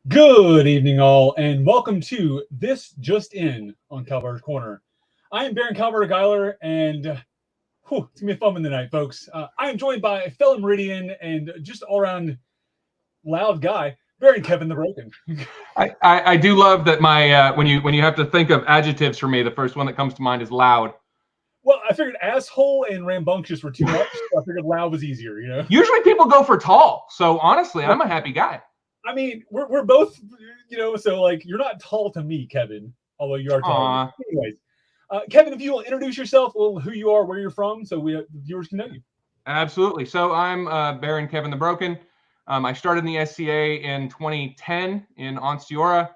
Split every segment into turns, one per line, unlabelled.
Good evening, all, and welcome to This Just In on Calvar's Corner. I am Baron Geiler, and it's going to be a fun one tonight, folks. I am joined by a fellow Meridian and just all-around loud guy, Baron Kevin the Broken.
I do love that my when you have to think of adjectives for me, the first one that comes to mind is loud.
Well, I figured asshole and rambunctious were too much, so I figured loud was easier, you know?
Usually people go for tall, so honestly, I'm a happy guy.
I mean, we're both, so like you're not tall to me, Kevin, although you are tall. Anyways, Kevin, if you will introduce yourself, who you are, where you're from, so the viewers can know you.
Absolutely. So I'm Baron Kevin the Broken. I started in the SCA in 2010 in Onstiora,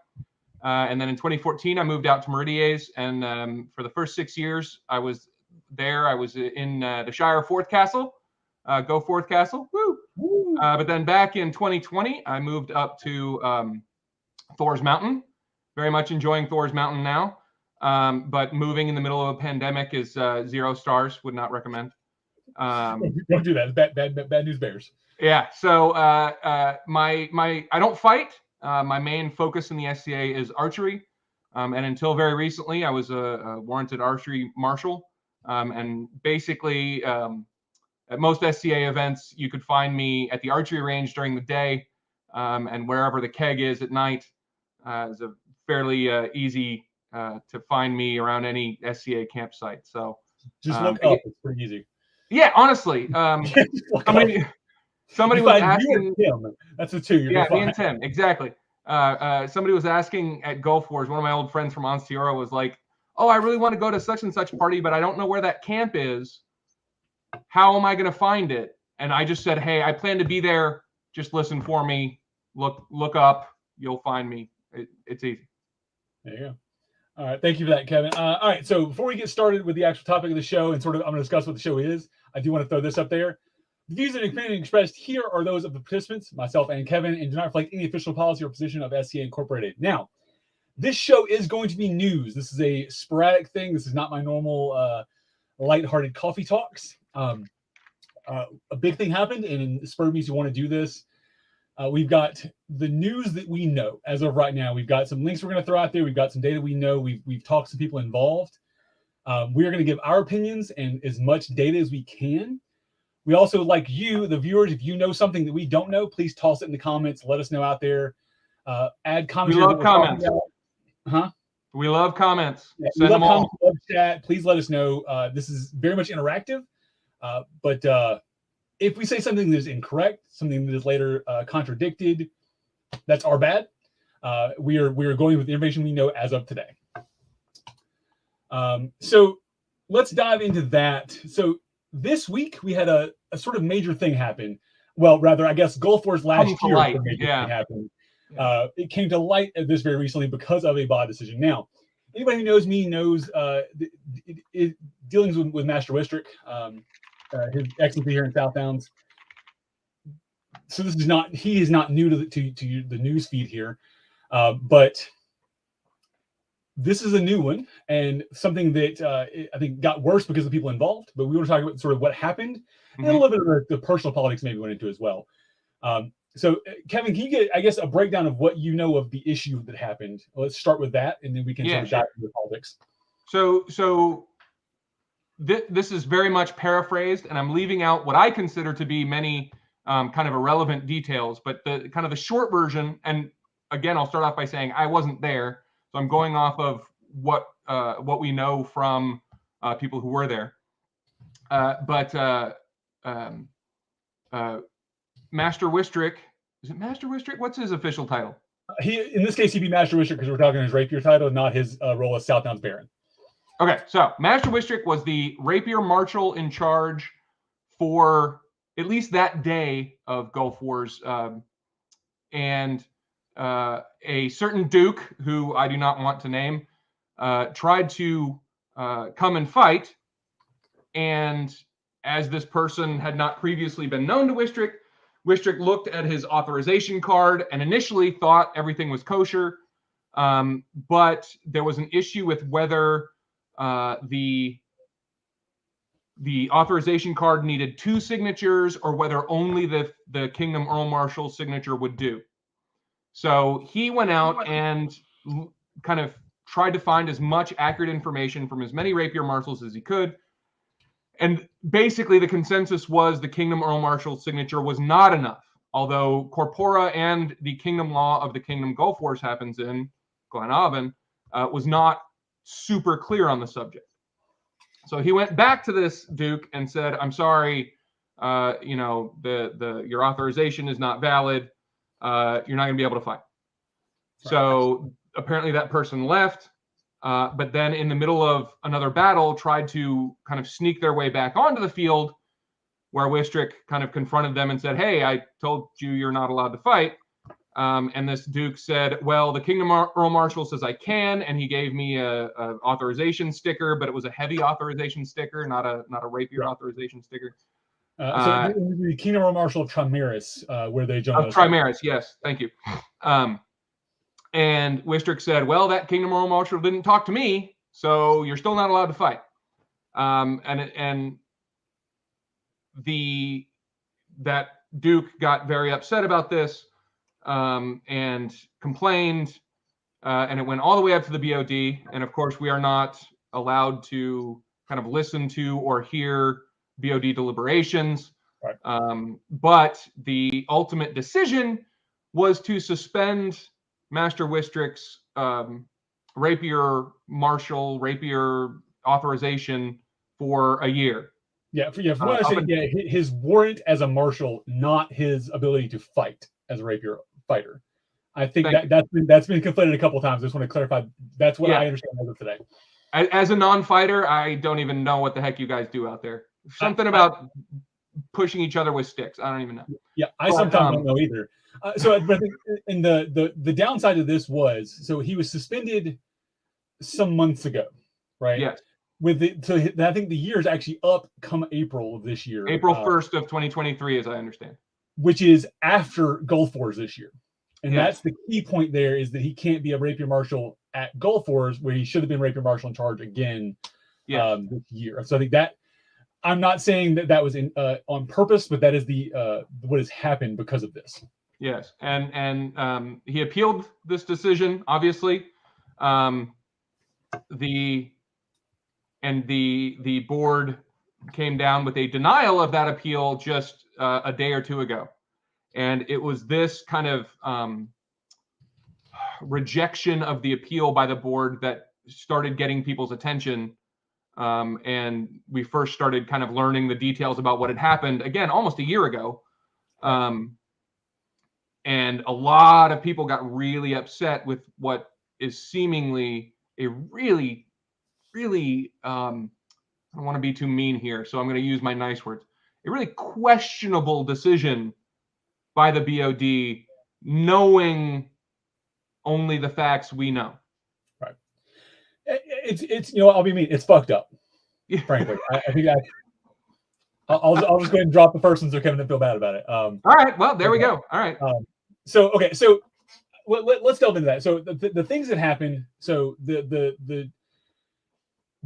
and then in 2014 I moved out to Meridian, and for the first 6 years I was there. I was in the Shire Fourth Castle. Go Fourth Castle. Woo! But then back in 2020, I moved up to Thor's Mountain. Very much enjoying Thor's Mountain now. But moving in the middle of a pandemic is 0 stars. Would not recommend.
Don't do that. Bad news bears.
Yeah. So I don't fight. My main focus in the SCA is archery. And until very recently, I was a warranted archery marshal. And basically, at most SCA events, you could find me at the archery range during the day, and wherever the keg is at night is a fairly easy to find me around any SCA campsite. So
just look up; it's pretty easy.
Yeah, honestly, somebody was asking.
Tim. That's the two.
Yeah, me and Tim, exactly. Somebody was asking at Gulf Wars. One of my old friends from Onstiora was like, "Oh, I really want to go to such and such party, but I don't know where that camp is. How am I going to find it?" And I just said, "Hey, I plan to be there. Just listen for me. Look up. You'll find me. It's easy."
There you go. All right. Thank you for that, Kevin. All right. So before we get started with the actual topic of the show and I'm going to discuss what the show is, I do want to throw this up there. The views and opinions expressed here are those of the participants, myself and Kevin, and do not reflect any official policy or position of SCA Incorporated. Now, this show is going to be news. This is a sporadic thing. This is not my normal lighthearted coffee talks. A big thing happened, and it spurred me to want to do this. We've got the news that we know as of right now. We've got some links we're going to throw out there. We've got some data we know. We've talked to people involved. We are going to give our opinions and as much data as we can. We also, like you, the viewers, if you know something that we don't know, please toss it in the comments. Let us know out there. Add comments.
We love comments.
Huh?
We love comments.
Yeah, we love comments. We love chat. Please let us know. This is very much interactive. But if we say something that is incorrect, something that is later contradicted, that's our bad. We are going with the information we know as of today. So let's dive into that. So this week we had a sort of major thing happen. Well, rather, I guess Gulf Wars last year thing happened. It came to light this very recently because of a BOD decision. Now, anybody who knows me knows dealings with Master Wistric, his excellency here in South Downs. So this is not, he is not new to the news feed here, but this is a new one and something that I think got worse because of the people involved. But we want to talk about sort of what happened and a little bit of the personal politics maybe went into as well. So Kevin, can you get, I guess, a breakdown of what you know of the issue that happened? Let's start with that, and then we can sort of dive into the politics.
So this is very much paraphrased, and I'm leaving out what I consider to be many kind of irrelevant details. But the kind of the short version, and again, I'll start off by saying I wasn't there, so I'm going off of what we know from people who were there. Master Wistric, is it Master Wistric? What's his official title?
In this case, he'd be Master Wistric because we're talking his rapier title, not his role as South Downs Baron.
Okay, so Master Wistric was the rapier marshal in charge for at least that day of Gulf Wars, and a certain duke, who I do not want to name, tried to come and fight, and as this person had not previously been known to Wistric, Wistric looked at his authorization card and initially thought everything was kosher, but there was an issue with whether the authorization card needed 2 signatures or whether only the Kingdom Earl Marshal's signature would do. So he went out and kind of tried to find as much accurate information from as many rapier marshals as he could. And basically the consensus was the Kingdom Earl Marshal's signature was not enough. Although corpora and the kingdom law of the Kingdom Gulf Wars happens in Glenavon, was not super clear on the subject. So he went back to this Duke and said, "I'm sorry, you know, your authorization is not valid. You're not going to be able to fight." Right. So apparently that person left, but then in the middle of another battle tried to kind of sneak their way back onto the field, where Wistric kind of confronted them and said, "Hey, I told you you're not allowed to fight." And this Duke said, "Well, the Kingdom Earl Marshal says I can," and he gave me a authorization sticker, but it was a heavy authorization sticker, not a rapier authorization sticker.
So the Kingdom Earl Marshal of Trimaris, where they joined.
Of Trimaris, yes, thank you. And Wistric said, "Well, that Kingdom Earl Marshal didn't talk to me, so you're still not allowed to fight." And that Duke got very upset about this. And complained, and it went all the way up to the BOD. And of course, we are not allowed to kind of listen to or hear BOD deliberations. Right. But the ultimate decision was to suspend Master Wistric's rapier authorization for a year.
Yeah, from what I say, his warrant as a marshal, not his ability to fight as a rapier fighter. I think that's been conflated a couple of times. I just want to clarify. That's what I understand as of today.
As a non-fighter, I don't even know what the heck you guys do out there. Something about pushing each other with sticks. I don't even know.
Yeah, I sometimes don't know either. So I think in the downside of this was, so he was suspended some months ago, right?
Yes.
So I think the year is actually up come April of this year.
April 1st of 2023, as I understand.
Which is after Gulf Wars this year. And
yes.
That's the key point there, is that he can't be a rapier marshal at Gulf Wars, where he should have been rapier marshal in charge again this year. So I think that, I'm not saying that was on purpose, but that is what has happened because of this.
Yes, and he appealed this decision, obviously. The board came down with a denial of that appeal just a day or two ago. And it was this kind of rejection of the appeal by the board that started getting people's attention. And we first started kind of learning the details about what had happened, again, almost a year ago. And a lot of people got really upset with what is seemingly a really, really, I don't want to be too mean here, so I'm going to use my nice words, a really questionable decision by the BOD, knowing only the facts we know.
Right. It's I'll be mean. It's fucked up. Frankly, I think I'll just go ahead and drop the first one so Kevin doesn't feel bad about it.
All right. Well, there we go. All right.
So let's delve into that. So the things that happened. So the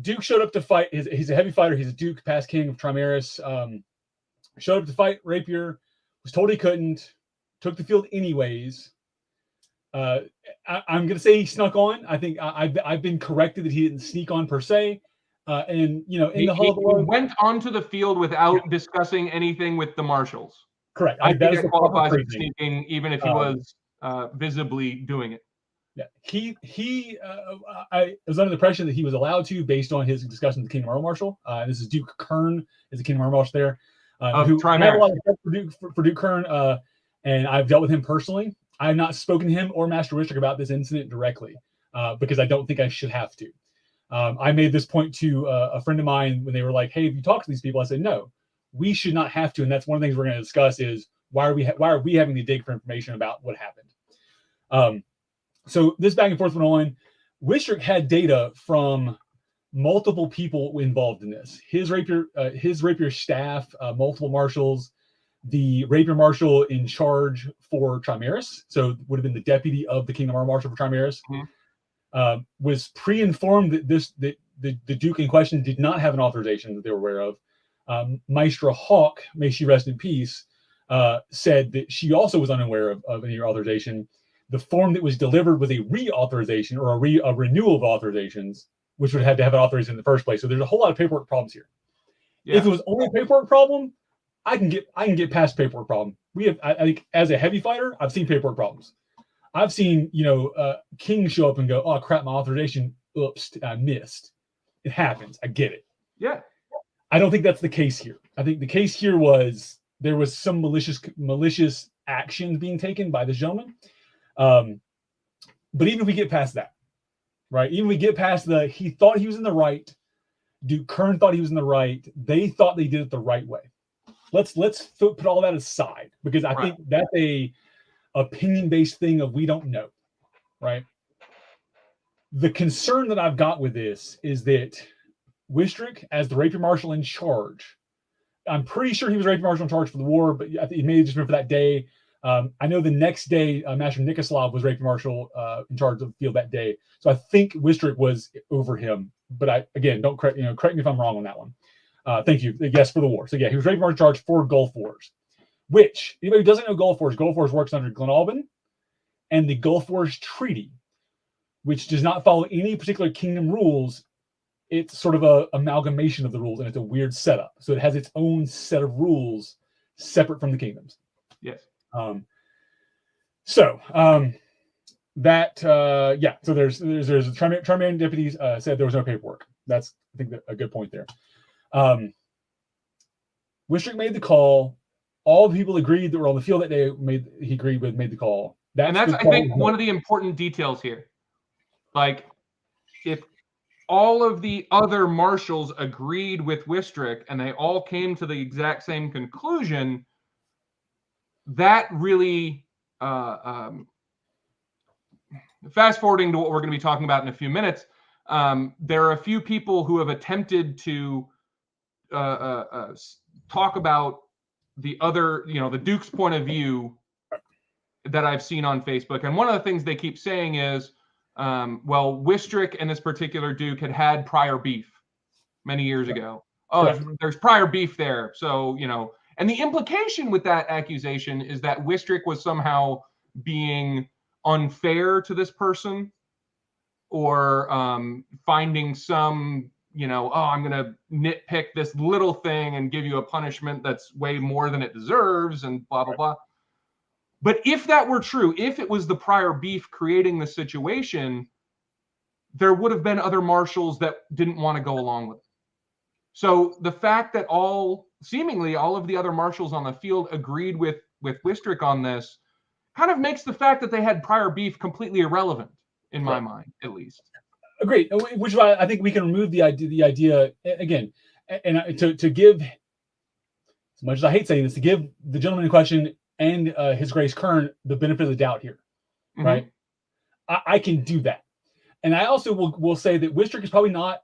Duke showed up to fight. He's a heavy fighter. He's a Duke, past king of Trimaris. Showed up to fight Rapier. Was told he couldn't. Took the field anyways. I'm going to say he snuck on. I think I've been corrected that he didn't sneak on per se. And he
went onto the field without discussing anything with the marshals.
Correct.
I think it qualifies as sneaking, even if he was visibly doing it.
Yeah, I was under the impression that he was allowed to, based on his discussion with the Kingdom Earl Marshal. This is Duke Kern, is the Kingdom Earl Marshal there. Who I have a lot of respect for Duke Kern, and I've dealt with him personally. I have not spoken to him or Master Wistric about this incident directly, because I don't think I should have to. I made this point to a friend of mine when they were like, "Hey, have you talked to these people?" I said, "No, we should not have to." And that's one of the things we're going to discuss is why are we having to dig for information about what happened? So this back and forth went on. Wistric had data from multiple people involved in this. His rapier staff, multiple marshals, the rapier marshal in charge for Trimaris, so would have been the deputy of the Kingdom Earl Marshal for Trimaris, was pre-informed that the Duke in question did not have an authorization that they were aware of. Maestra Hawk, may she rest in peace, said that she also was unaware of any authorization. the form that was delivered was a reauthorization or a renewal of authorizations, which would have to have an authorization in the first place. So there's a whole lot of paperwork problems here.
Yeah.
If it was only a paperwork problem, I can get past paperwork problem. I think as a heavy fighter, I've seen paperwork problems. I've seen, kings show up and go, oh crap, my authorization, oops, I missed. It happens. I get it.
Yeah.
I don't think that's the case here. I think the case here was there was some malicious actions being taken by this gentleman. But even if we get past that, right? Even if we get past he thought he was in the right, Duke Kern thought he was in the right, they thought they did it the right way. Let's put all that aside, because I think that's a opinion-based thing of we don't know, right? The concern that I've got with this is that Wistric, as the rapier marshal in charge, I'm pretty sure he was rapier marshal in charge for the war, but I think he may have just been for that day. I know the next day, Master Nikislav was rapier marshal in charge of the field that day. So I think Wistric was over him. But don't correct me if I'm wrong on that one. Thank you. Yes, for the war. So yeah, he was rapier marshal in charge for Gulf Wars, which anybody who doesn't know Gulf Wars works under Glenalbin and the Gulf Wars Treaty, which does not follow any particular kingdom rules. It's sort of a amalgamation of the rules, and it's a weird setup. So it has its own set of rules separate from the kingdoms.
Yes.
So there's Tremaine deputies said there was no paperwork. That's, I think, a good point there. Wistric made the call. All the people agreed that were on the field that day made the call.
And that's, I think, one of the important details here. Like, if all of the other marshals agreed with Wistric and they all came to the exact same conclusion, that really, fast forwarding to what we're going to be talking about in a few minutes, there are a few people who have attempted to talk about the other, the Duke's point of view that I've seen on Facebook. And one of the things they keep saying is, Wistric and this particular Duke had prior beef many years ago. Oh, there's prior beef there. So, and the implication with that accusation is that Wistric was somehow being unfair to this person, or finding some, I'm going to nitpick this little thing and give you a punishment that's way more than it deserves, and blah, blah, blah. But if that were true, if it was the prior beef creating the situation, there would have been other marshals that didn't want to go along with it. So the fact that seemingly all of the other marshals on the field agreed with Wistric on this kind of makes the fact that they had prior beef completely irrelevant in my mind, at least.
Agreed. Which is why I think we can remove the idea again, and to give, as much as I hate saying this, to give the gentleman in question and His Grace Kern the benefit of the doubt here, right? I can do that. And I also will say that Wistric is probably not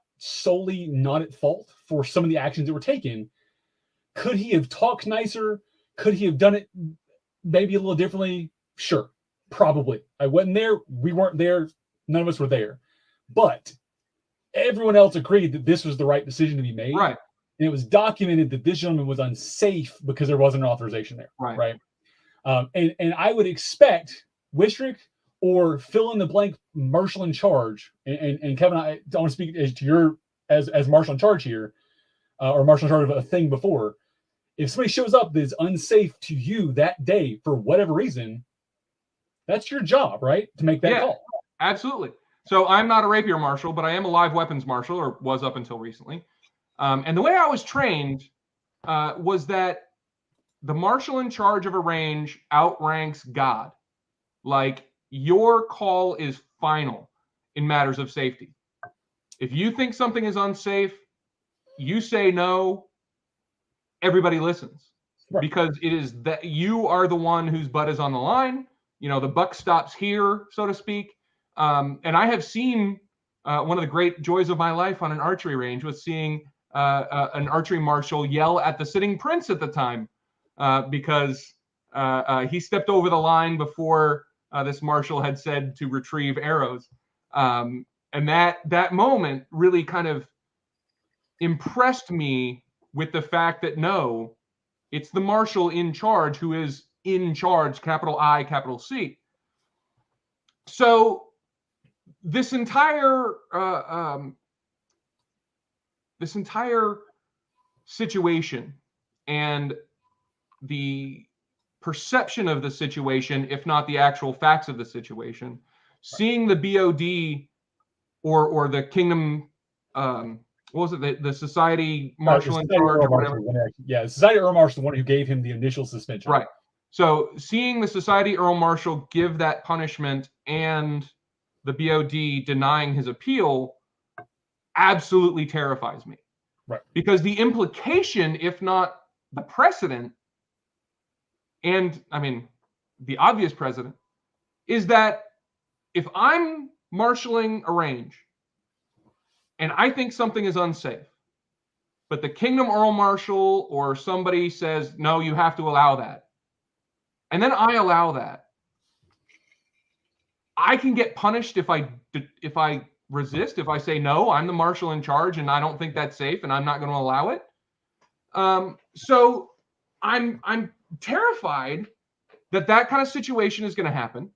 at fault for some of the actions that were taken. Could he have talked nicer? Could he have done it maybe a little differently? Sure, probably. I wasn't there. We weren't there. None of us were there. But everyone else agreed that this was the right decision to be made.
Right.
And it was documented that this gentleman was unsafe because there wasn't an authorization there.
Right.
And I would expect Wistric or fill in the blank marshal in charge. And Kevin, I don't want to speak to your as marshal in charge here, or marshal in charge of a thing before. If somebody shows up that is unsafe to you that day for whatever reason, that's your job, right? To make that call.
Absolutely. So I'm not a rapier marshal, but I am a live weapons marshal, or was up until recently. And the way I was trained was that the marshal in charge of a range outranks God. Like, your call is final in matters of safety. If you think something is unsafe, you say no, everybody listens. Right. Because it is that you are the one whose butt is on the line. The buck stops here, so to speak. And I have seen one of the great joys of my life on an archery range was seeing an archery marshal yell at the sitting prince at the time because he stepped over the line before this marshal had said to retrieve arrows. And that moment really kind of impressed me with the fact that, no, it's the marshal in charge who is in charge, capital I, capital C. So this entire situation and the perception of the situation, if not the actual facts of the situation, seeing the BOD or the kingdom, what was it, the society marshal in charge or whatever?
Yeah, the society Earl Marshal, the one who gave him the initial suspension.
Right. So seeing the society Earl Marshal give that punishment and the BOD denying his appeal absolutely terrifies me.
Right.
Because the implication, if not the precedent, and I mean, the obvious precedent, is that if I'm marshaling a range and I think something is unsafe, but the Kingdom Earl Marshal or somebody says, no, you have to allow that, and then I allow that, I can get punished if I resist, if I say, no, I'm the marshal in charge and I don't think that's safe and I'm not going to allow it. So I'm terrified that kind of situation is going to happen.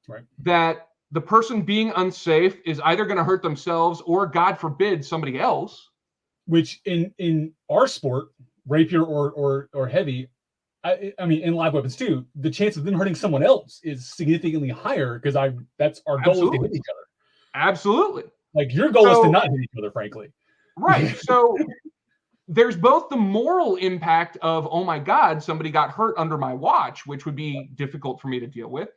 Right.
That the person being unsafe is either going to hurt themselves or, God forbid, somebody else.
Which in our sport, rapier or heavy, I mean, in live weapons too, the chance of them hurting someone else is significantly higher because that's our goal is to hit each other.
Absolutely.
Like your goal is to not hit each other, frankly.
Right. So there's both the moral impact of, oh my God, somebody got hurt under my watch, which would be difficult for me to deal with.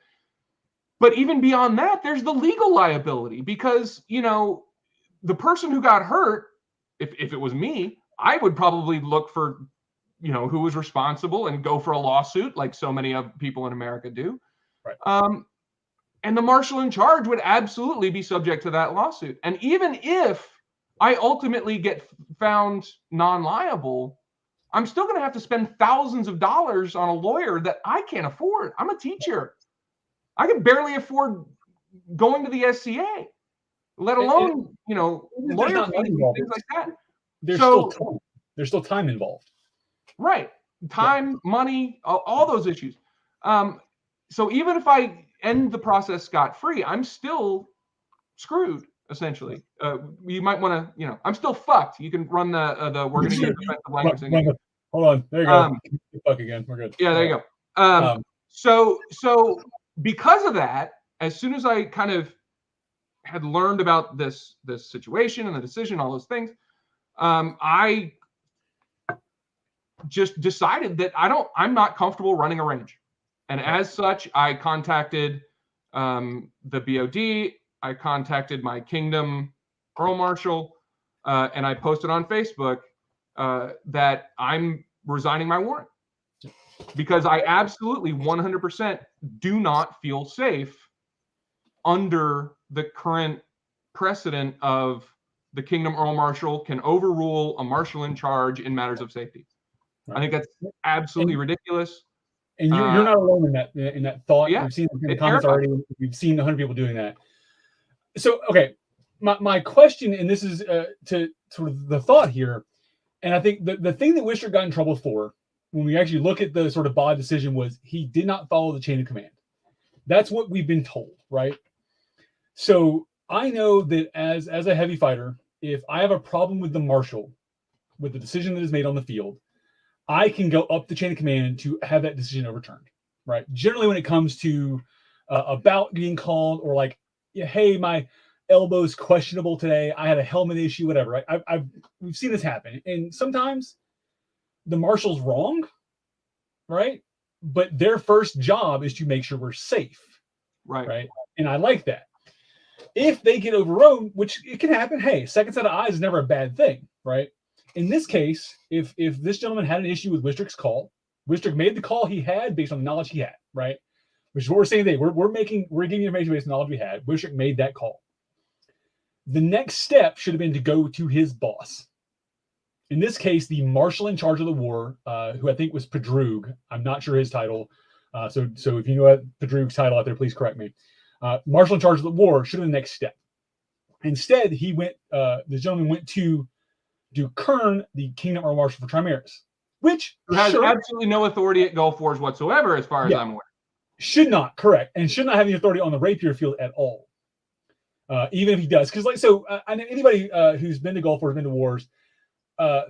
But even beyond that, there's the legal liability because, the person who got hurt, if it was me, I would probably look for, who was responsible and go for a lawsuit like so many of people in America do.
Right.
And the marshal in charge would absolutely be subject to that lawsuit. And even if I ultimately get found non-liable, I'm still going to have to spend thousands of dollars on a lawyer that I can't afford. I'm a teacher. I can barely afford going to the SCA, let alone, lawyer fees and things like that.
There's still time involved.
Right. Time, money, all those issues. So even if I end the process scot-free, I'm still screwed, essentially. You might want to, I'm still fucked. You can run the we're going to use defensive language thing.
Hold on. There you go. Fuck again. We're good.
Yeah, there you go. So because of that, as soon as I kind of had learned about this situation and the decision, all those things, I just decided that I'm not comfortable running a range. And as such, I contacted the BOD, I contacted my Kingdom Earl Marshal, and I posted on Facebook that I'm resigning my warrant because I absolutely 100% do not feel safe under the current precedent of the Kingdom Earl Marshal can overrule a marshal in charge in matters of safety. Right. I think that's absolutely ridiculous.
And you're not alone in that thought.
Yeah,
we've seen in the comments already. We've seen 100 people doing that. So, okay, my question, and this is to sort of the thought here, and I think the thing that Wistric got in trouble for when we actually look at the sort of BOD decision was he did not follow the chain of command. That's what we've been told, right? So I know that as a heavy fighter, if I have a problem with the marshal, with the decision that is made on the field, I can go up the chain of command to have that decision overturned, right? Generally, when it comes to a bout being called or like, hey, my elbow's questionable today, I had a helmet issue, whatever, right? We've seen this happen. And sometimes the marshal's wrong, right? But their first job is to make sure we're safe, right? And I like that. If they get overrode, which it can happen, hey, second set of eyes is never a bad thing, right? In this case, if this gentleman had an issue with Wistric's call, Wistric made the call he had based on the knowledge he had, right? Which is what we're saying today. We're giving information based on the knowledge we had. Wistric made that call. The next step should have been to go to his boss. In this case, the marshal in charge of the war, who I think was Pedrug. I'm not sure his title. So if you know Pedrug's title out there, please correct me. Marshal in charge of the war should have been the next step. Instead, this gentleman went to Kern, the Kingdom Earl Marshal for Trimaris, which
has absolutely no authority at Gulf Wars whatsoever, as far as I'm aware.
should not have the authority on the rapier field at all. Even if he does, because I know anybody who's been to Gulf Wars, been to wars,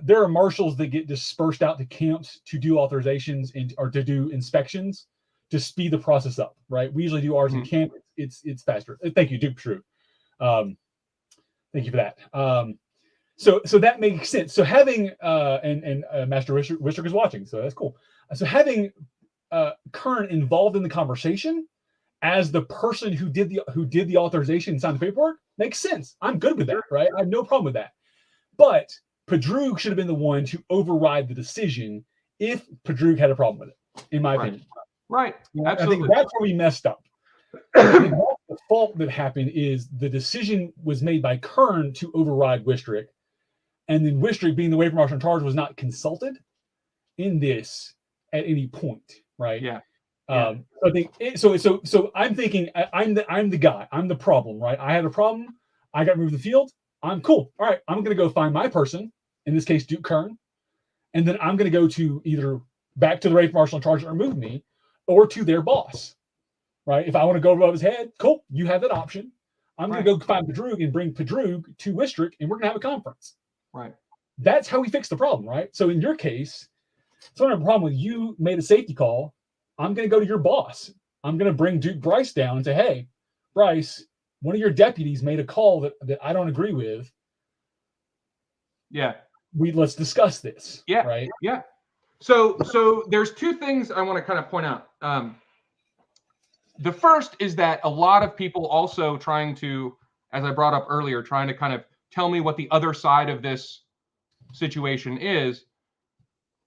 there are marshals that get dispersed out to camps to do authorizations or to do inspections to speed the process up. Right? We usually do ours in camp. It's faster. Thank you, Duke True. Thank you for that. So that makes sense. So having and Master Wistric is watching, so that's cool. So having Kern involved in the conversation as the person who did the authorization and signed the paperwork makes sense. I'm good with that, right? I have no problem with that. But Pedroog should have been the one to override the decision if Pedroog had a problem with it, in my opinion.
Right. Absolutely.
I think that's where we messed up. The fault that happened is the decision was made by Kern to override Wistric, and then Wistric, being the waiver marshal in charge, was not consulted in this at any point, right?
Yeah.
I think so I'm thinking I'm the guy. I'm the problem, right? I had a problem. I got moved to the field. I'm cool. All right, I'm gonna go find my person, in this case Duke Kern, and then I'm gonna go to either back to the waiver marshal in charge that removed me, or to their boss. Right? If I want to go above his head, cool. You have that option. I'm going to go find Pedroog and bring Pedroog to Wistric, and we're going to have a conference.
Right.
That's how we fix the problem, right? So in your case, so I have a problem with you made a safety call. I'm going to go to your boss. I'm going to bring Duke Bryce down and say, hey, Bryce, one of your deputies made a call that I don't agree with.
Yeah.
Let's discuss this.
Yeah.
Right.
Yeah. So there's two things I want to kind of point out. The first is that a lot of people also trying to, as I brought up earlier, trying to kind of tell me what the other side of this situation is,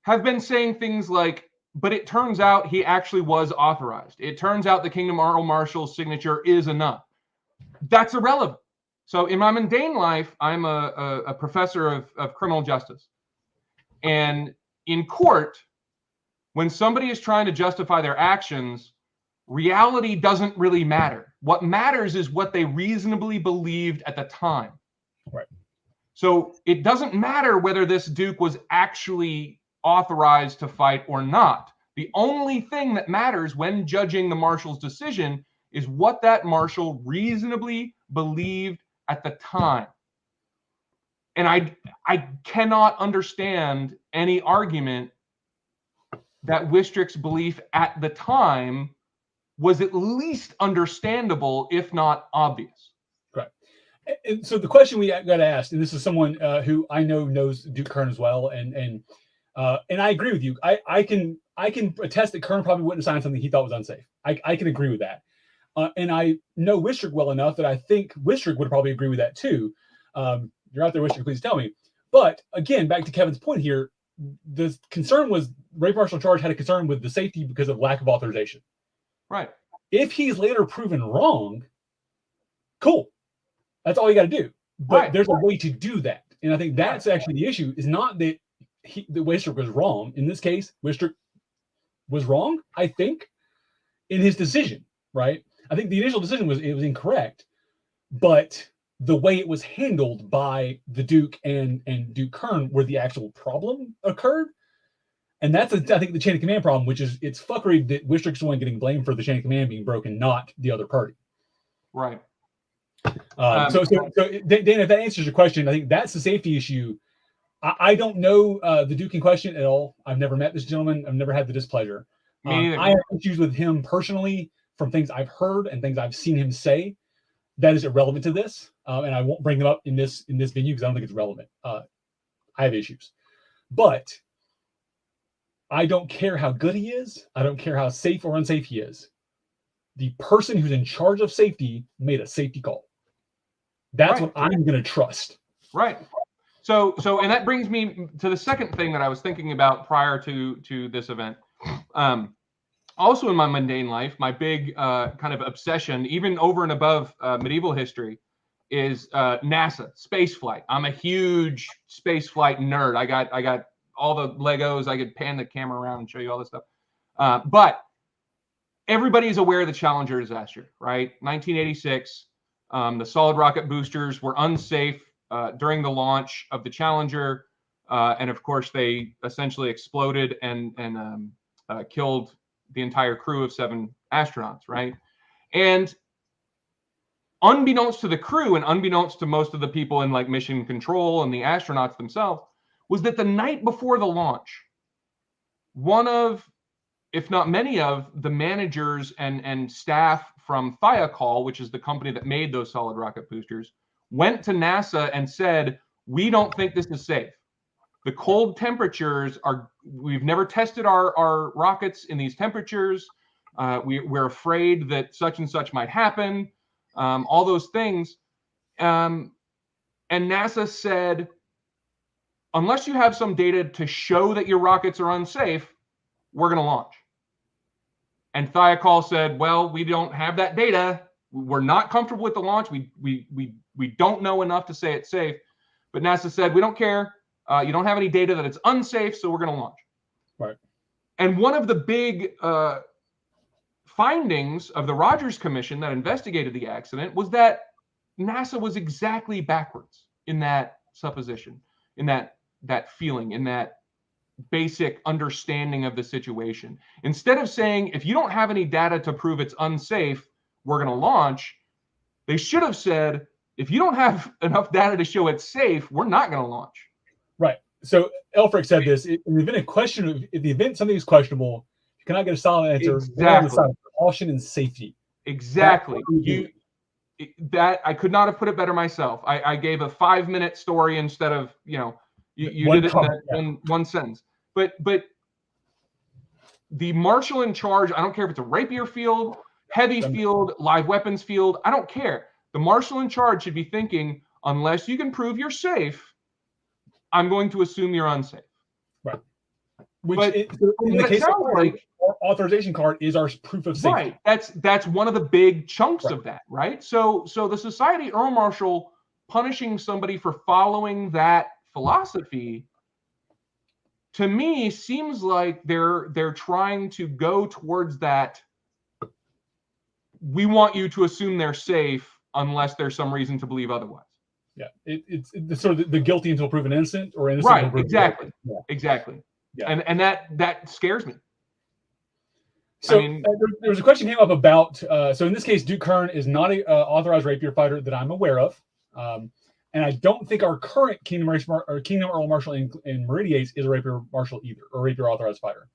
have been saying things like, but it turns out he actually was authorized. It turns out the Kingdom Marshal's signature is enough. That's irrelevant. So in my mundane life, I'm a professor of criminal justice. And in court, when somebody is trying to justify their actions, reality doesn't really matter. What matters is what they reasonably believed at the time.
Right.
So it doesn't matter whether this Duke was actually authorized to fight or not. The only thing that matters when judging the marshal's decision is what that marshal reasonably believed at the time. And I cannot understand any argument that Wistric's belief at the time was at least understandable, if not obvious.
Right. And so the question we got asked, and this is someone who I know knows Duke Kern as well, and I agree with you. I can attest that Kern probably wouldn't have signed something he thought was unsafe. I can agree with that. And I know Wistric well enough that I think Wistric would probably agree with that too. You're out there, Wistric, please tell me. But again, back to Kevin's point here, the concern was Ray Marshal in charge had a concern with the safety because of lack of authorization.
Right.
If he's later proven wrong, cool. That's all you got to do. But there's a way to do that. And I think that's actually the issue, is not that Wistric was wrong. In this case, Wistric was wrong, I think, in his decision, right? I think the initial decision was incorrect, but the way it was handled by the Duke and Duke Kern, where the actual problem occurred. And that's, I think, the chain of command problem, which is it's fuckery that Wistric's the one getting blamed for the chain of command being broken, not the other party.
Right.
So Dan, if that answers your question, I think that's the safety issue. I don't know the Duke in question at all. I've never met this gentleman. I've never had the displeasure. I have issues with him personally from things I've heard and things I've seen him say. That is irrelevant to this, and I won't bring them up in this venue because I don't think it's relevant. I have issues, but I don't care how good he is. I don't care how safe or unsafe he is. The person who's in charge of safety made a safety call. That's what I'm going to trust.
Right. So, and that brings me to the second thing that I was thinking about prior to this event. Also in my mundane life, my big kind of obsession, even over and above medieval history, is NASA, space flight. I'm a huge space flight nerd. I got all the Legos. I could pan the camera around and show you all this stuff. But everybody is aware of the Challenger disaster, right? 1986, the solid rocket boosters were unsafe during the launch of the Challenger. And of course, they essentially exploded and killed the entire crew of 7 astronauts, right? And unbeknownst to the crew and unbeknownst to most of the people in like mission control and the astronauts themselves, was that the night before the launch, one of, if not many of, the managers and staff from Thiokol, which is the company that made those solid rocket boosters, went to NASA and said, we don't think this is safe. The cold temperatures we've never tested our rockets in these temperatures. We're afraid that such and such might happen, all those things. And NASA said, unless you have some data to show that your rockets are unsafe, we're going to launch. And Thiokol said, well, we don't have that data. We're not comfortable with the launch. We don't know enough to say it's safe. But NASA said, we don't care. You don't have any data that it's unsafe, so we're going to launch.
Right.
And one of the big findings of the Rogers Commission that investigated the accident was that NASA was exactly backwards in that supposition, in that feeling, in that basic understanding of the situation. Instead of saying, if you don't have any data to prove it's unsafe, we're going to launch, they should have said, if you don't have enough data to show it's safe, we're not going to launch.
Right. So Elfric said this: in the event if the event something is questionable, you cannot get a solid answer.
Exactly.
Caution and safety.
Exactly. That I could not have put it better myself. I gave a 5-minute story instead of, you did it in one sentence. But the marshal in charge, I don't care if it's a rapier field, heavy field, live weapons field, I don't care. The marshal in charge should be thinking, unless you can prove you're safe, I'm going to assume you're unsafe.
Right. In the case of our authorization card is our proof of safety.
Right. That's one of the big chunks of that, right? So the Society Earl Marshal punishing somebody for following that philosophy, to me, seems like they're trying to go towards that. We want you to assume they're safe unless there's some reason to believe otherwise.
Yeah, it's sort of the guilty until proven innocent, or innocent
right,
until proven
exactly,
guilty.
Exactly.
Yeah.
And that scares me.
So there was a question came up about, so in this case, Duke Kern is not a authorized rapier fighter that I'm aware of. And I don't think our current Kingdom Earl Marshal in Meridian is a rapier marshal either, or rapier authorized fighter.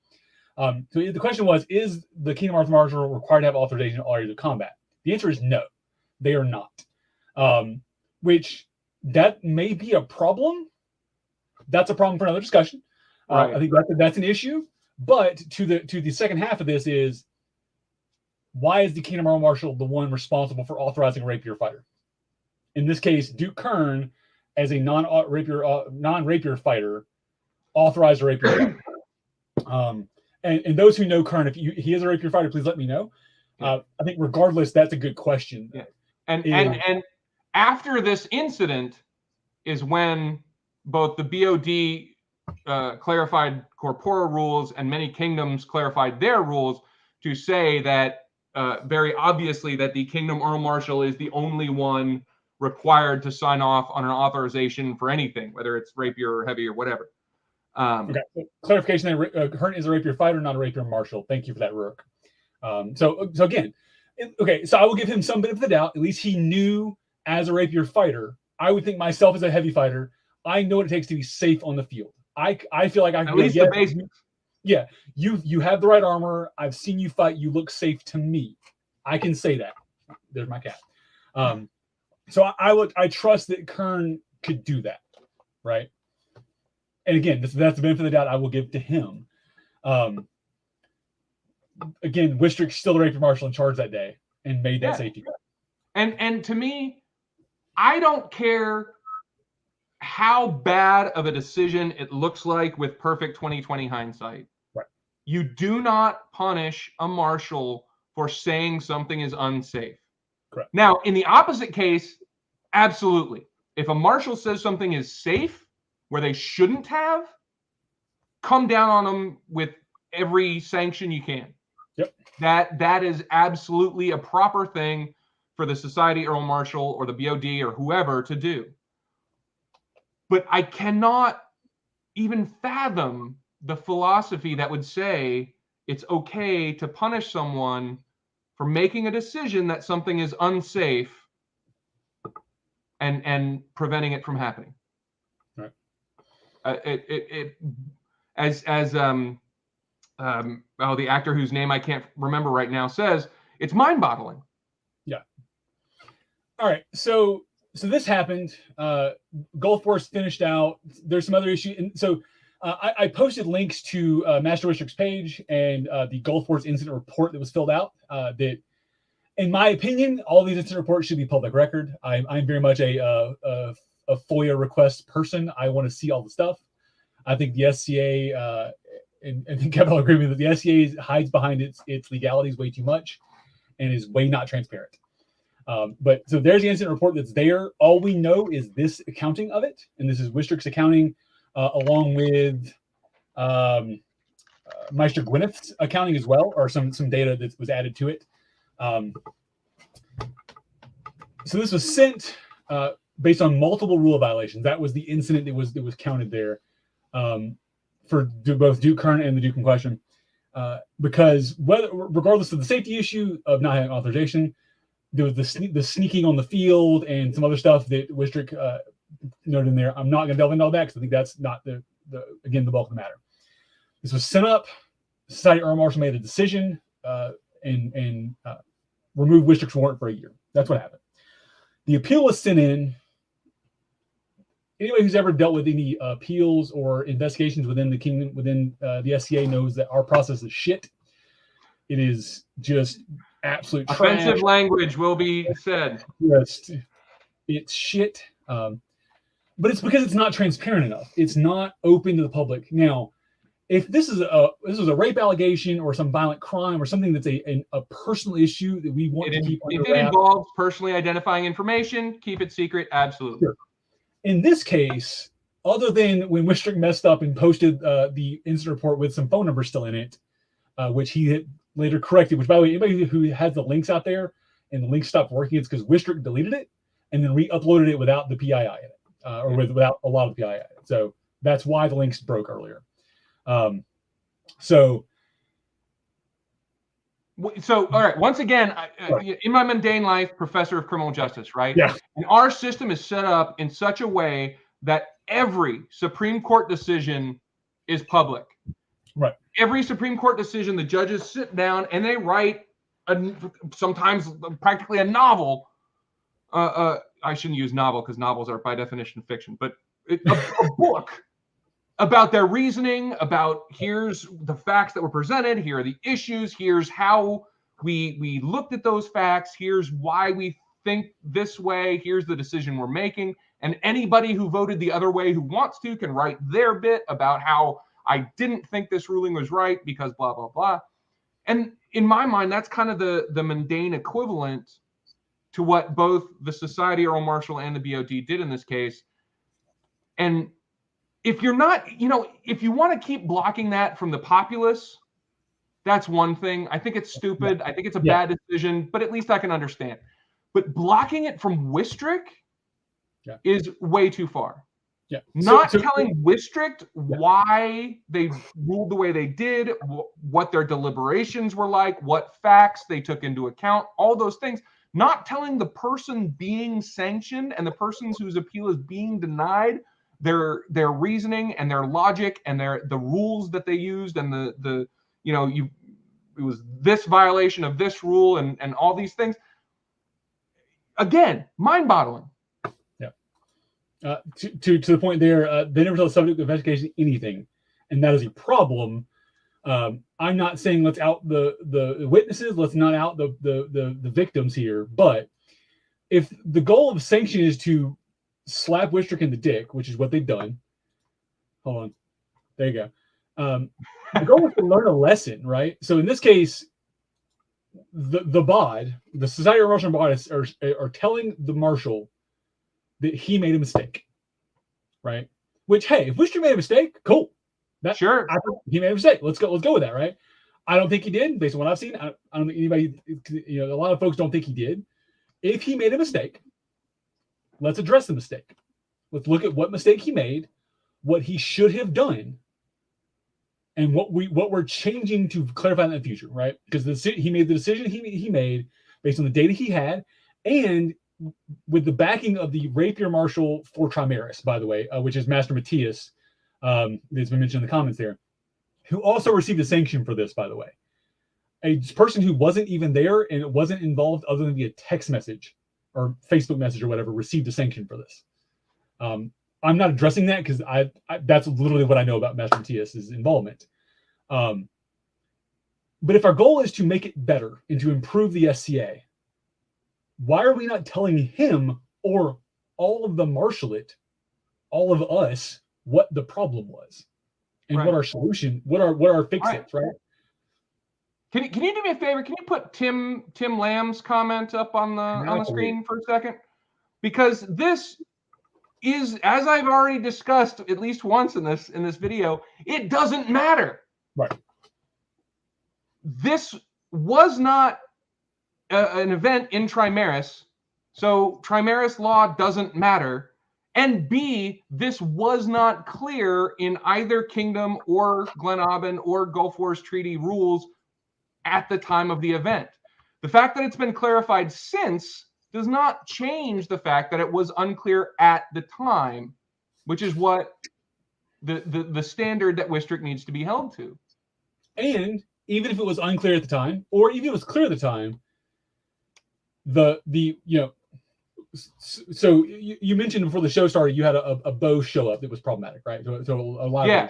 So the question was, is the Kingdom Earl Marshal required to have authorization in all areas of combat? The answer is no, they are not. Which that may be a problem. That's a problem for another discussion.
Right.
I think that's an issue. But to the second half of this is, why is the Kingdom Earl Marshal the one responsible for authorizing a rapier fighter? In this case, Duke Kern, as a non-rapier fighter, authorized a rapier fighter. And those who know Kern, if he is a rapier fighter, please let me know. I think regardless, that's a good question.
Yeah. And after this incident is when both the BOD clarified corpora rules and many kingdoms clarified their rules to say that very obviously that the Kingdom Earl Marshal is the only one required to sign off on an authorization for anything, whether it's rapier or heavy or whatever.
Okay. So clarification there, Kern is a rapier fighter, not a rapier marshal. Thank you for that, Rook. So again, okay, so I will give him some bit of the doubt. At least he knew as a rapier fighter. I would think myself as a heavy fighter, I know what it takes to be safe on the field. I feel like I can
at least the basics.
Yeah, you have the right armor. I've seen you fight. You look safe to me. I can say that. There's my cat. So I trust that Kern could do that, right? And again, that's the benefit of the doubt I will give to him. Again, Wistric still the rapier marshal in charge that day and made that safety.
And to me, I don't care how bad of a decision it looks like with perfect 2020 hindsight.
Right.
You do not punish a marshal for saying something is unsafe.
Correct.
Now, in the opposite case, absolutely. If a marshal says something is safe where they shouldn't have, come down on them with every sanction you can.
Yep.
That is absolutely a proper thing for the Society Earl Marshal or the BOD or whoever to do. But I cannot even fathom the philosophy that would say it's okay to punish someone for making a decision that something is unsafe and preventing it from happening.
Right.
The actor whose name I can't remember right now says, it's mind-boggling.
Yeah. All right. So this happened. Gulf Wars finished out. There's some other issues. And so I posted links to Master Wistric's page and the Gulf Wars incident report that was filled out. That, in my opinion, all these incident reports should be public record. I'm very much a FOIA request person. I want to see all the stuff. I think the SCA, and I think Kevin will agree with me, that the SCA hides behind its legalities way too much and is way not transparent. But so there's the incident report that's there. All we know is this accounting of it, and this is Wistric's accounting, along with Meister Gwyneth's accounting as well, or some data that was added to it. So this was sent based on multiple rule violations. That was the incident that was counted there for both Duke Current and the Duke in question, because regardless of the safety issue of not having authorization, there was the sneaking on the field and some other stuff that Wistric noted in there. I'm not going to delve into all that because I think that's not the bulk of the matter. This was sent up. Society Earl Marshal made a decision and removed Wistric's warrant for a year. That's what happened. The appeal was sent in. Anybody who's ever dealt with any appeals or investigations within the kingdom, within the SCA, knows that our process is shit. It is just absolute trash.
Offensive language will be said.
Just, it's shit. But it's because it's not transparent enough. It's not open to the public. Now, if this is a rape allegation or some violent crime or something that's a personal issue that we want to keep under wraps,
if it involves personally identifying information, keep it secret. Absolutely.
Sure. In this case, other than when Wistric messed up and posted the incident report with some phone numbers still in it, which he had later corrected, which, by the way, anybody who has the links out there and the link stopped working, it's because Wistric deleted it and then re-uploaded it without the PII in it, without a lot of the PII in it. So that's why the links broke earlier. All
right. Once again, in my mundane life, professor of criminal justice, right?
Yeah.
And our system is set up in such a way that every Supreme Court decision is public.
Right.
Every Supreme Court decision, the judges sit down and they write sometimes practically a novel. I shouldn't use novel because novels are by definition fiction, but a book about their reasoning, about here's the facts that were presented, here are the issues, here's how we looked at those facts, here's why we think this way, here's the decision we're making. And anybody who voted the other way who wants to can write their bit about how I didn't think this ruling was right because blah, blah, blah. And in my mind, that's kind of the mundane equivalent to what both the Society Earl Marshal and the BOD did in this case. And if you're not, if you want to keep blocking that from the populace, that's one thing. I think it's stupid. I think it's a bad decision, but at least I can understand. But blocking it from Wistric is way too far.
Yeah.
Not telling Wistric why they ruled the way they did, what their deliberations were like, what facts they took into account, all those things. Not telling the person being sanctioned and the persons whose appeal is being denied their reasoning and their logic and the rules that they used and it was this violation of this rule and all these things. Again, mind-boggling.
Yeah. To the point there, they never tell the subject of investigation anything, and that is a problem. I'm not saying let's out the witnesses, let's not out the victims here, but if the goal of sanction is to slap Wistric in the dick, which is what they've done. Hold on. There you go. The goal is to learn a lesson, right? So in this case, the BOD, the Society of Marshal BOD, are telling the Marshal that he made a mistake, right? Which, hey, if Wistric made a mistake, cool.
Sure.
He made a mistake. Let's go with that, right? I don't think he did, based on what I've seen. I don't think anybody, a lot of folks don't think he did. If he made a mistake, let's address the mistake. Let's look at what mistake he made, what he should have done, and what we're changing to clarify in the future, right? Because he made the decision he made based on the data he had, and with the backing of the rapier marshal for Trimaris, by the way, which is Master Matthias, that's been mentioned in the comments there, who also received a sanction for this, by the way. A person who wasn't even there and it wasn't involved other than via text message or Facebook message or whatever received a sanction for this. I'm not addressing that because I that's literally what I know about Master Matthias' involvement. But if our goal is to make it better and to improve the SCA, why are we not telling him or all of the marshalate, all of us, what the problem was and what our solution, what our fix is, right?
Can you do me a favor? Can you put Tim Lamb's comment up on the screen for a second? Because this is, as I've already discussed at least once in this video, it doesn't matter.
Right.
This was not an event in Trimaris, so Trimaris law doesn't matter. And B, this was not clear in either Kingdom or Glen Aubin or Gulf Wars Treaty rules at the time of the event. The fact that it's been clarified since does not change the fact that it was unclear at the time, which is what the standard that Wistric needs to be held to.
And even if it was unclear at the time, or even if it was clear at the time, so you mentioned before the show started, you had a bow show up that was problematic, right? So a lot.
Yeah.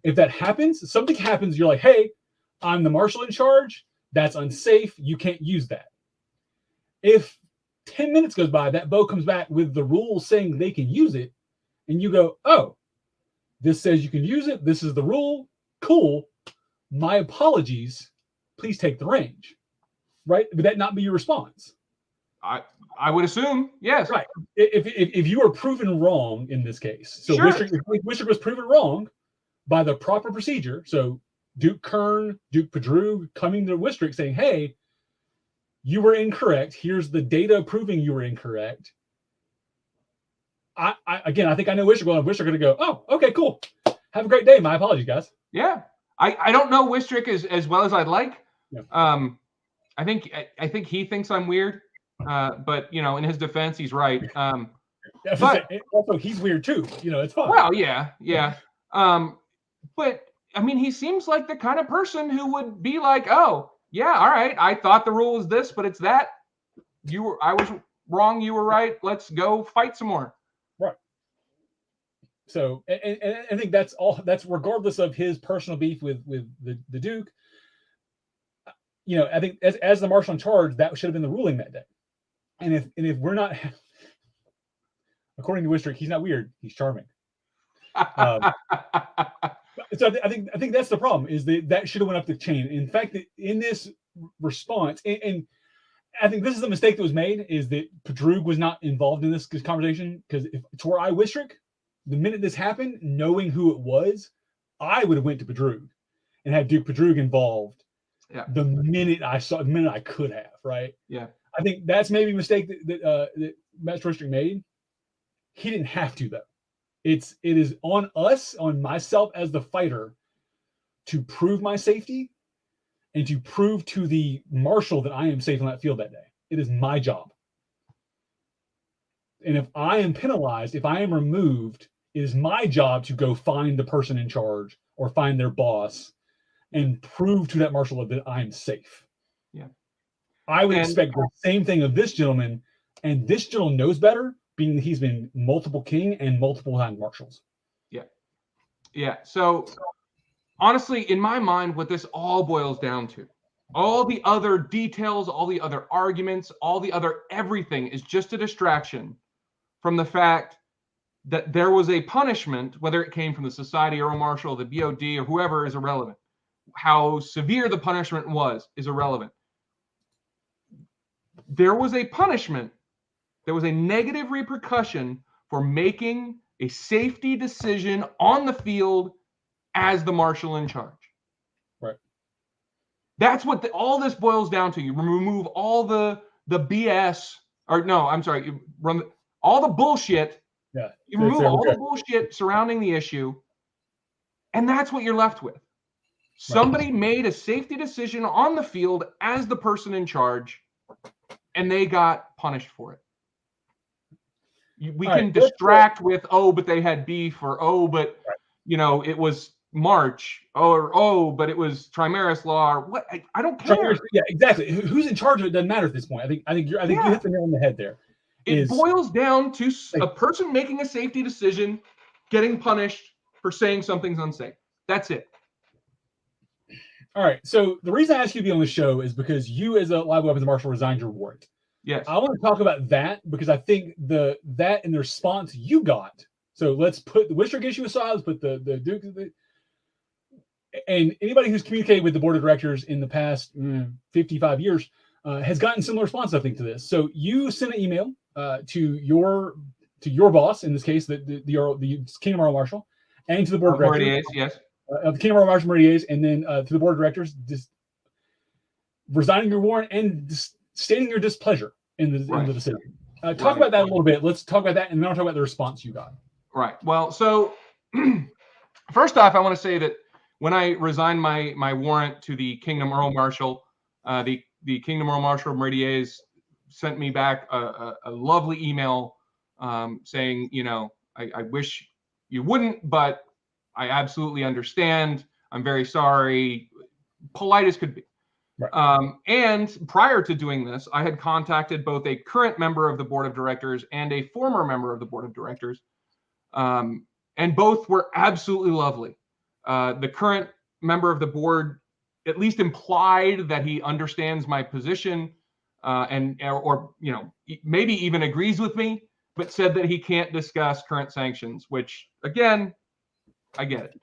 If that happens, something happens, you're like, hey, I'm the marshal in charge. That's unsafe. You can't use that. If 10 minutes goes by, that bow comes back with the rules saying they can use it, and you go, oh, this says you can use it. This is the rule. Cool. My apologies. Please take the range. Right? Would that not be your response?
I would assume, yes.
Right. If you are proven wrong in this case, so
sure.
Wistric was proven wrong by the proper procedure. So Duke Kern, Duke Pedrug coming to Wistric saying, hey, you were incorrect. Here's the data proving you were incorrect. I think I know Wistric well. Wistric going to go, oh, okay, cool. Have a great day. My apologies, guys.
Yeah. I don't know Wistric as well as I'd like.
Yeah.
I think he thinks I'm weird. But in his defense, he's right.
But also he's weird too. It's fine.
Well, yeah. But I mean, he seems like the kind of person who would be like, oh, yeah, all right, I thought the rule was this, but it's that. I was wrong, you were right. Let's go fight some more.
Right. So, and I think that's all. That's regardless of his personal beef with the Duke. I think as the marshal in charge, that should have been the ruling that day. And if we're not, according to Wistric, he's not weird. He's charming. So I think that's the problem, is that should have went up the chain. In fact, in this response, and I think this is the mistake that was made, is that Pedrug was not involved in this conversation. Because if it's where Wistric, the minute this happened, knowing who it was, I would have went to Pedrug and had Duke Pedrug involved.
Yeah.
The minute I could have, right?
Yeah.
I think that's maybe a mistake that Master Wistric made. He didn't have to, though. It is on us, on myself as the fighter, to prove my safety and to prove to the marshal that I am safe on that field that day. It is my job. And if I am penalized, if I am removed, it is my job to go find the person in charge or find their boss and prove to that marshal that I'm safe.
Yeah.
I would expect the same thing of this gentleman, and this gentleman knows better, being that he's been multiple king and multiple time marshals.
Yeah. Yeah. So honestly, in my mind, what this all boils down to, all the other details, all the other arguments, all the other everything is just a distraction from the fact that there was a punishment, whether it came from the Society or Marshal, the BOD, or whoever, is irrelevant. How severe the punishment was is irrelevant. There was a punishment. There was a negative repercussion for making a safety decision on the field as the marshal in charge.
Right.
That's what all this boils down to. You remove all the BS, or no, I'm sorry, you run all the bullshit.
Yeah.
You remove all the bullshit surrounding the issue, and that's what you're left with. Somebody made a safety decision on the field as the person in charge, and they got punished for it. We can distract with, oh, but they had beef, or oh, but it was March, or oh, but it was Trimaris law, or what? I don't care.
Yeah, exactly. Who's in charge of it doesn't matter at this point. I think you hit the nail on the head there.
It boils down to a person making a safety decision, getting punished for saying something's unsafe. That's it.
All right. So the reason I asked you to be on the show is because you, as a live weapons marshal, resigned your warrant.
Yes.
I want to talk about that because I think that and the response you got. So let's put the Wistric issue aside. Let's put the Duke and anybody who's communicated with the board of directors in the past 55 years has gotten similar response, I think, to this. So you sent an email to your boss, in this case, the Kingdom Marshal Marshal, and to the board of directors.
Meridian, yes.
The Kingdom Marshal Marshal Meridian, and then to the board of directors, just resigning your warrant and stating your displeasure in the decision. Talk about that a little bit. Let's talk about that, and then I'll talk about the response you got.
Right. Well, so first off, I want to say that when I resigned my warrant to the Kingdom Earl Marshal, the Kingdom Earl Marshal Meridian sent me back a lovely email saying, I wish you wouldn't, but I absolutely understand. I'm very sorry. Polite as could be. Right. And prior to doing this, I had contacted both a current member of the board of directors and a former member of the board of directors. And both were absolutely lovely. The current member of the board at least implied that he understands my position or maybe even agrees with me, but said that he can't discuss current sanctions, which, again, I get it.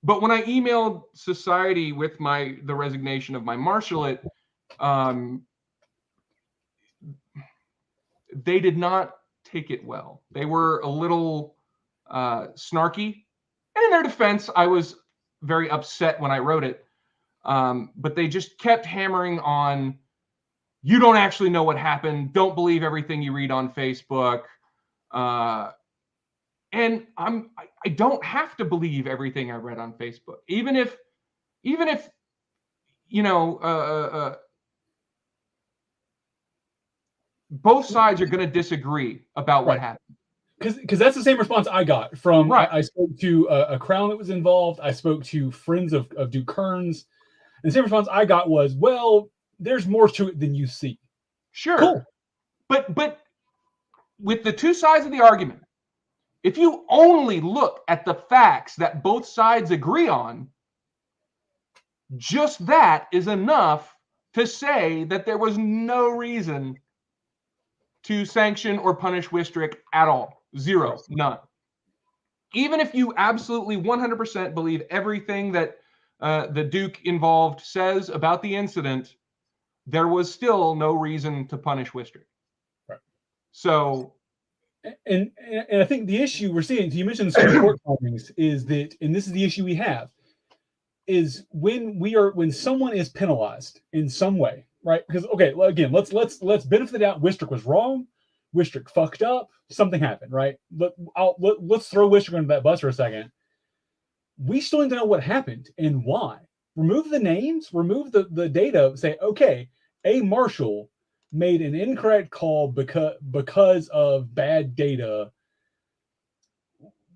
But when I emailed society with the resignation of my marshalate, they did not take it well. They were a little snarky. And in their defense, I was very upset when I wrote it. But they just kept hammering on, you don't actually know what happened. Don't believe everything you read on Facebook. And I don't have to believe everything I read on Facebook, even if both sides are going to disagree about what happened.
Because that's the same response I got from. I spoke to a crown that was involved. I spoke to friends of Duke Kearns, and the same response I got was, "Well, there's more to it than you see."
Sure, cool. But with the two sides of the argument, if you only look at the facts that both sides agree on, just that is enough to say that there was no reason to sanction or punish Wistric at all. Zero, none. Even if you absolutely 100% believe everything that the Duke involved says about the incident, there was still no reason to punish Wistric.
Right.
So...
And I think the issue we're seeing, you mentioned the Supreme Court findings, is that, and this is the issue we have, is when someone is penalized in some way, right? Because again, let's benefit the doubt. Wistric was wrong. Wistric fucked up. Something happened, right? Let's throw Wistric under that bus for a second. We still need to know what happened and why. Remove the names, remove the data. Say, okay, a marshal made an incorrect call because of bad data.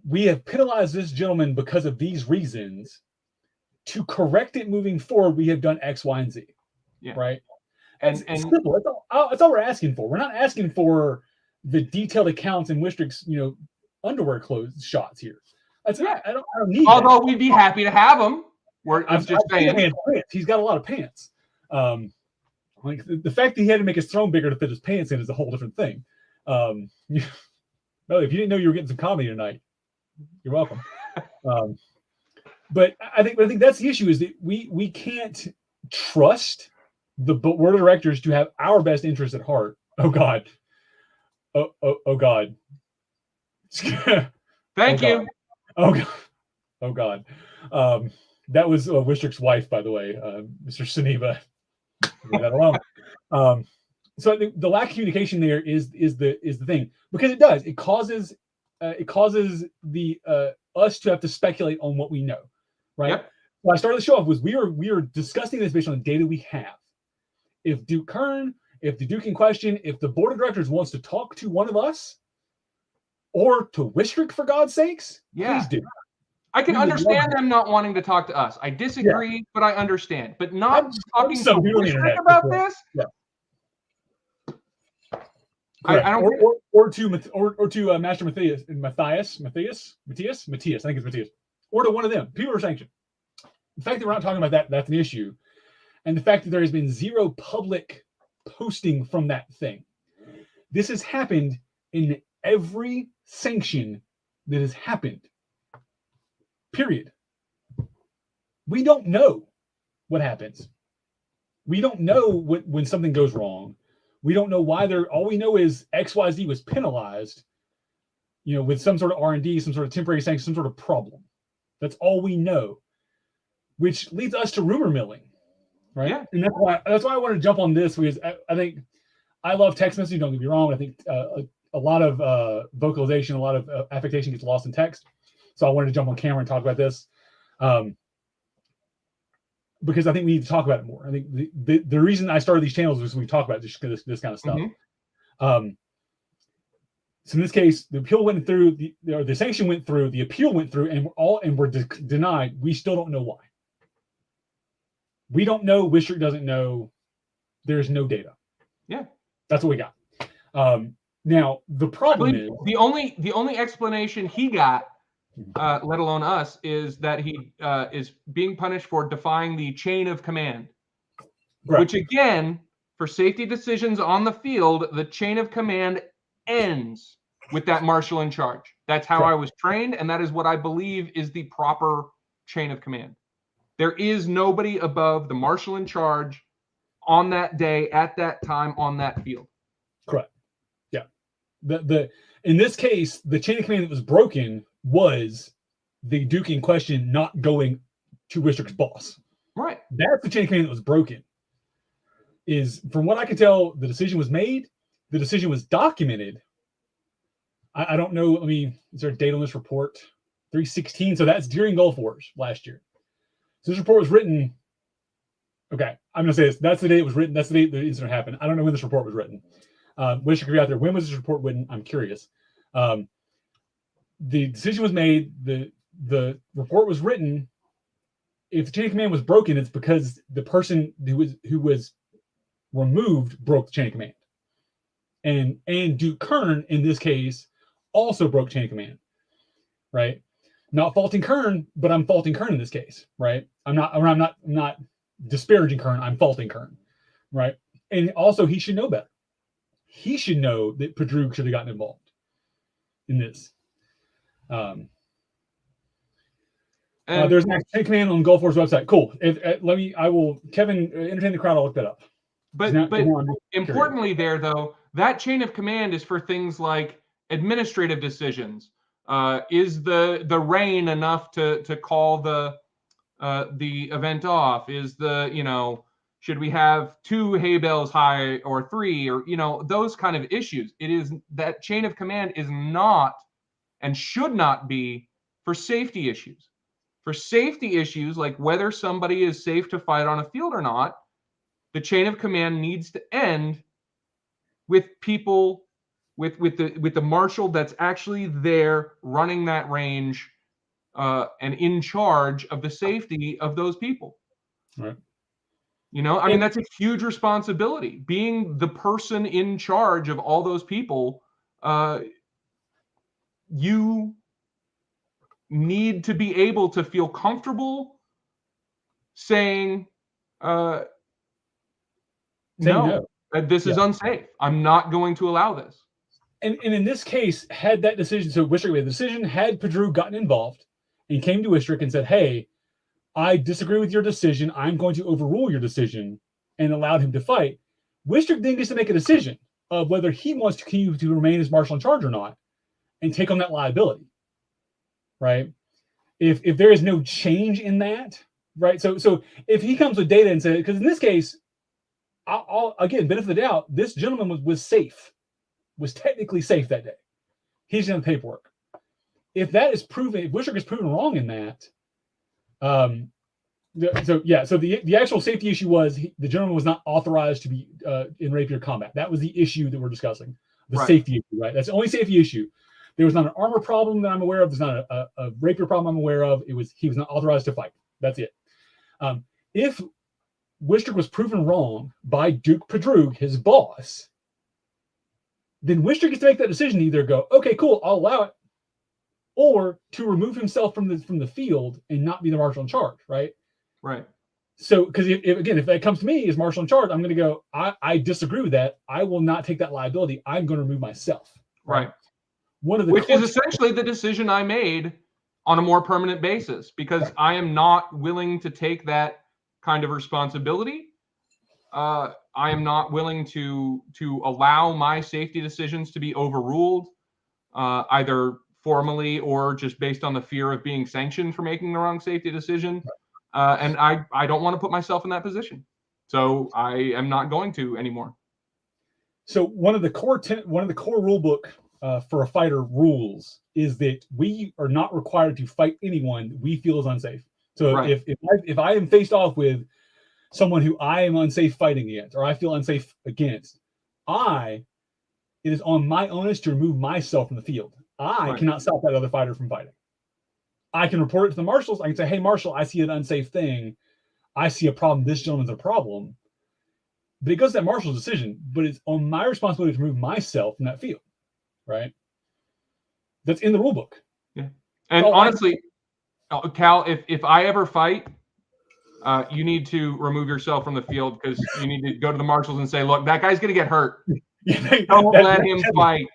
We have penalized this gentleman because of these reasons. To correct it moving forward, we have done X, Y, and Z.
Yeah.
Right?
And
simple. That's all we're asking for. We're not asking for the detailed accounts in Wistric's, underwear clothes shots here. I don't need.
Although we'd be happy to have them. I'm just saying.
He's got a lot of pants. Like the fact that he had to make his throne bigger to fit his pants in is a whole different thing. Well, if you didn't know you were getting some comedy tonight, you're welcome. But I think that's the issue, is that we can't trust the board of directors to have our best interest at heart. Oh God. Oh God.
Thank you.
God. Oh God. That was Wistric's wife, by the way, Mr. Suniva. Leave that alone. So I think the lack of communication there is the thing, because it causes the us to have to speculate on what we know, right?
Yep.
So I started the show off was we are discussing this based on the data we have. If Duke Kern, if the Duke in question, if the board of directors wants to talk to one of us or to Wistric, for God's sakes, please do.
I can understand them not wanting to talk to us. I disagree, but I understand. But not talking to Wistric about this?
Yeah.
I don't
or to Master Matthias, I think it's Matthias, or to one of them. People are sanctioned. The fact that we're not talking about that, that's an issue. And the fact that there has been zero public posting from that thing. This has happened in every sanction that has happened. Period. We don't know what happens. We don't know when something goes wrong. We don't know why all we know is XYZ was penalized, with some sort of R&D, some sort of temporary sanction, some sort of problem. That's all we know, which leads us to rumor milling, right?
Yeah.
And that's why I want to jump on this, because I think I love text messaging, don't get me wrong. I think a lot of vocalization, a lot of affectation gets lost in text. So I wanted to jump on camera and talk about this. Because I think we need to talk about it more. I think the reason I started these channels was we talk about this kind of stuff. Mm-hmm. So in this case, the appeal went through, the sanction went through, the appeal went through, and we're denied. We still don't know why. We don't know. Wistric doesn't know. There's no data.
Yeah,
that's what we got. Now the problem is
the only explanation he got. Let alone us, is that he is being punished for defying the chain of command. Right. Which again, for safety decisions on the field, the chain of command ends with that marshal in charge. That's how I was trained, and that is what I believe is the proper chain of command. There is nobody above the marshal in charge on that day, at that time, on that field.
Correct. Yeah. In this case, the chain of command that was broken was the Duke in question not going to Wistric's boss.
Right.
That's the chain of command that was broken. Is, from what I can tell, the decision was made. The decision was documented. I don't know. I mean, is there a date on this report? 3/16. So that's during Gulf Wars last year. So this report was written. Okay, I'm going to say this. That's the day it was written. That's the date the incident happened. I don't know when this report was written. Wistric could be out there. When was this report written? I'm curious. The decision was made. The report was written. If the chain of command was broken, it's because the person who was removed broke the chain of command. And Duke Kern, in this case, also broke chain of command. Right? Not faulting Kern, but I'm faulting Kern in this case. Right? I'm not disparaging Kern. I'm faulting Kern. Right? And also, he should know better. He should know that Pedroog should have gotten involved in this. There's an chain command on Gulf Wars website. Cool. Kevin, entertain the crowd. I'll look that up.
But importantly there, though, that chain of command is for things like administrative decisions. Is the rain enough to call the event off? Is should we have 2 hay bales high or 3, or those kind of issues? It is that chain of command is not and should not be for safety issues. For safety issues, like whether somebody is safe to fight on a field or not, the chain of command needs to end with people, with the marshal that's actually there running that range and in charge of the safety of those people.
Right.
I mean, that's a huge responsibility. Being the person in charge of all those people, you need to be able to feel comfortable saying, no, this is unsafe. I'm not going to allow this.
And in this case, had that decision, so Wistric made the decision, had Pedroog gotten involved and came to Wistric and said, hey, I disagree with your decision. I'm going to overrule your decision, and allowed him to fight. Wistric then gets to make a decision of whether he wants to continue to remain as marshal in charge or not and take on that liability. Right? If there is no change in that, right? So if he comes with data and says, because in this case, I'll again, benefit of the doubt, this gentleman was safe, was technically safe that day. He's in the paperwork. if that is proven, if Wistric is proven wrong in that, so the actual safety issue was the gentleman was not authorized to be in rapier combat. That was the issue that we're discussing, the safety issue, right? That's the only safety issue. There was not an armor problem that I'm aware of. There's not a rapier problem I'm aware of. He was not authorized to fight. That's it. If Wistric was proven wrong by Duke Pedrug, his boss, then Wistric gets to make that decision to either go, okay, cool, I'll allow it, or to remove himself from the field and not be the marshal in charge, right?
Right.
So, because if that comes to me as marshal in charge, I'm going to go, I disagree with that. I will not take that liability. I'm going to remove myself.
Right.
Which
is essentially the decision I made on a more permanent basis, because I am not willing to take that kind of responsibility. I am not willing to allow my safety decisions to be overruled, either formally or just based on the fear of being sanctioned for making the wrong safety decision. And I don't want to put myself in that position. So I am not going to anymore.
So one of the core rule book for a fighter rules is that we are not required to fight anyone we feel is unsafe. So if I am faced off with someone who I am unsafe fighting against, or I feel unsafe against, it is on my onus to remove myself from the field. I cannot stop that other fighter from fighting. I can report it to the marshals. I can say, hey, Marshal, I see an unsafe thing. I see a problem. This gentleman's a problem. But it goes to that marshal's decision. But it's on my responsibility to remove myself from that field, right? That's in the rule book.
Yeah. And honestly, Cal, if I ever fight, you need to remove yourself from the field, because you need to go to the marshals and say, look, that guy's going to get hurt. Don't let him fight.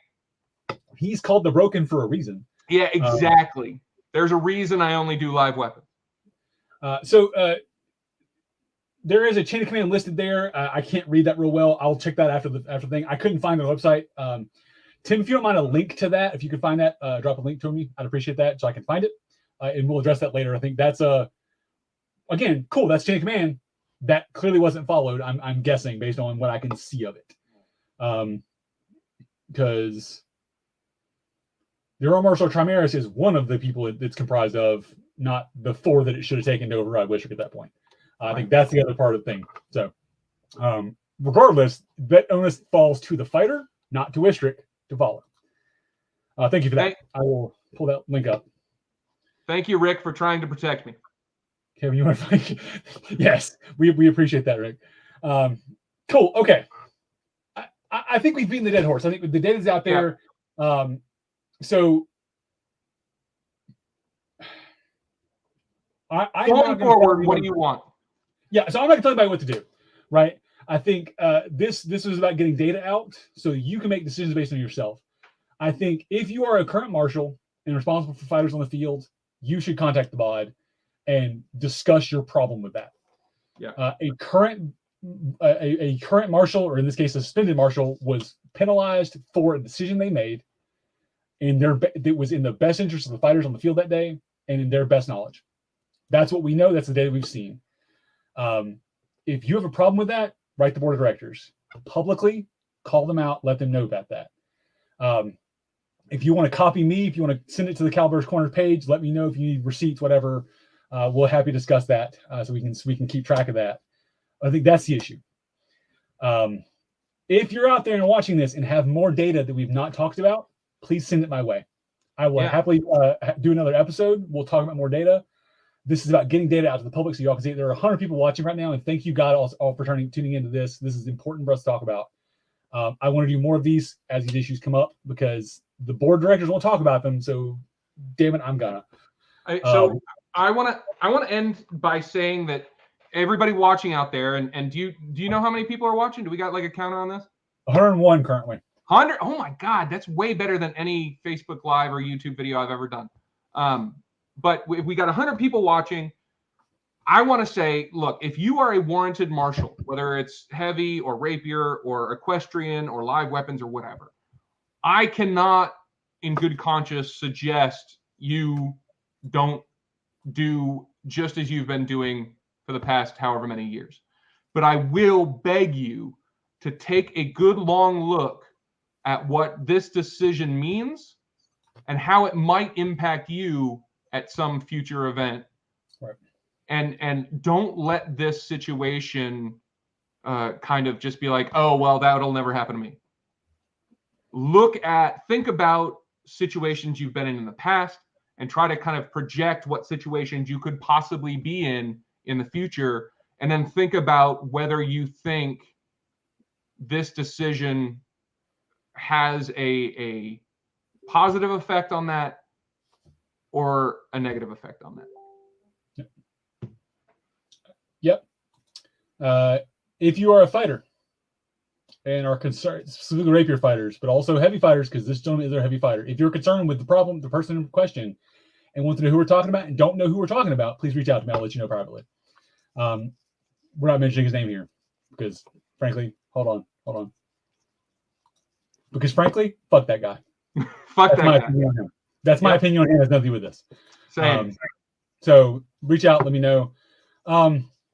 He's called the broken for a reason.
Yeah, exactly. There's a reason I only do live weapons.
So there is a chain of command listed there. I can't read that real well. I'll check that after the thing. I couldn't find the website. Tim, if you don't mind a link to that, if you could find that, drop a link to me. I'd appreciate that so I can find it. And we'll address that later. I think that's again, cool. That's chain of command. That clearly wasn't followed. I'm guessing based on what I can see of it. Because the Earl Marshal Trimaris is one of the people it's comprised of, not the four that it should have taken to override Wistric at that point. I think that's the other part of the thing. So, regardless, that onus falls to the fighter, not to Wistric, to follow. Thank you for that. I will pull that link up.
Thank you, Rick, for trying to protect me.
Kevin, you want to find? Yes, we appreciate that, Rick. Cool. Okay. I think we've beaten the dead horse. I think the data's out there. Yeah. So
going forward, what do you want?
Yeah, so I'm not going to tell anybody what to do, right? I think this was about getting data out so you can make decisions based on yourself. I think if you are a current marshal and responsible for fighters on the field, you should contact the BOD and discuss your problem with that.
Yeah.
A current marshal, or in this case, a suspended marshal, was penalized for a decision they made, and it was in the best interest of the fighters on the field that day and in their best knowledge. That's what we know. That's the data we've seen. If you have a problem with that, write the board of directors publicly, call them out, let them know about that. If you want to copy me, if you want to send it to the Calibur's Corner page, let me know if you need receipts, whatever. We'll happy to discuss that so we can keep track of that. I think that's the issue. If you're out there and watching this and have more data that we've not talked about, please send it my way. I will happily do another episode. We'll talk about more data. This is about getting data out to the public so y'all can see. There are 100 people watching right now, and thank you, God, all for tuning into this. This is important for us to talk about. I want to do more of these as these issues come up because the board of directors won't talk about them. So, damn it, I'm gonna.
I want to end by saying that everybody watching out there, and do you know how many people are watching? Do we got like a counter on this?
101 currently.
100. Oh my God, that's way better than any Facebook Live or YouTube video I've ever done. But if we got 100 people watching, I want to say, look, if you are a warranted marshal, whether it's heavy or rapier or equestrian or live weapons or whatever, I cannot, in good conscience, suggest you don't do just as you've been doing for the past however many years. But I will beg you to take a good long look at what this decision means and how it might impact you at some future event.
Right.
And don't let this situation kind of just be like, oh, well, that'll never happen to me. Think about situations you've been in the past and try to kind of project what situations you could possibly be in the future. And then think about whether you think this decision has a positive effect on that or a negative effect on that.
Yep. If you are a fighter and are concerned, specifically rapier fighters, but also heavy fighters, because this gentleman is a heavy fighter. If you're concerned with the problem, the person in question, and want to know who we're talking about and don't know who we're talking about, please reach out to me. I'll let you know privately. We're not mentioning his name here because, frankly, hold on. Because, frankly, fuck that guy.
Fuck
That's
that
my
guy.
opinion on him. That's my opinion on him. It has nothing to do with this.
Same.
So reach out. Let me know.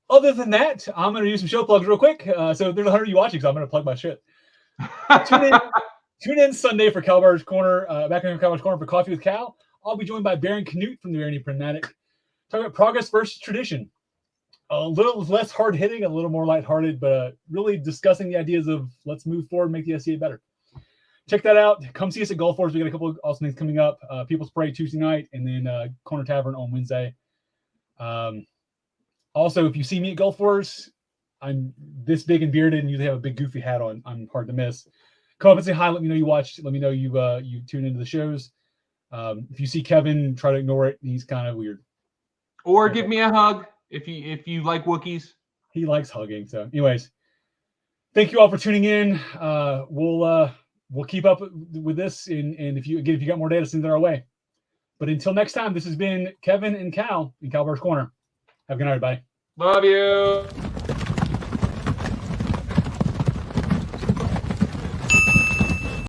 Other than that, I'm going to do some show plugs real quick. So there's 100 of you watching, so I'm going to plug my shit. Tune in Sunday for Calbar's Corner, back in Calbar's Corner for Coffee with Cal. I'll be joined by Baron Canute from the Meridian Pragmatic. Talking about progress versus tradition. A little less hard-hitting, a little more lighthearted, but really discussing the ideas of let's move forward and make the SCA better. Check that out. Come see us at Gulf Wars. We got a couple of awesome things coming up. People's Parade Tuesday night, and then Corner Tavern on Wednesday. Also, if you see me at Gulf Wars, I'm this big and bearded and usually have a big goofy hat on. I'm hard to miss. Come up and say hi. Let me know you watched. Let me know you tuned into the shows. If you see Kevin, try to ignore it. He's kind of weird.
Or give me a hug if you like Wookiees.
He likes hugging. So, anyways, thank you all for tuning in. We'll keep up with this, and if you got more data, send it our way. But until next time, this has been Kevin and Cal in Calbar's Corner. Have a good night, everybody.
Love you.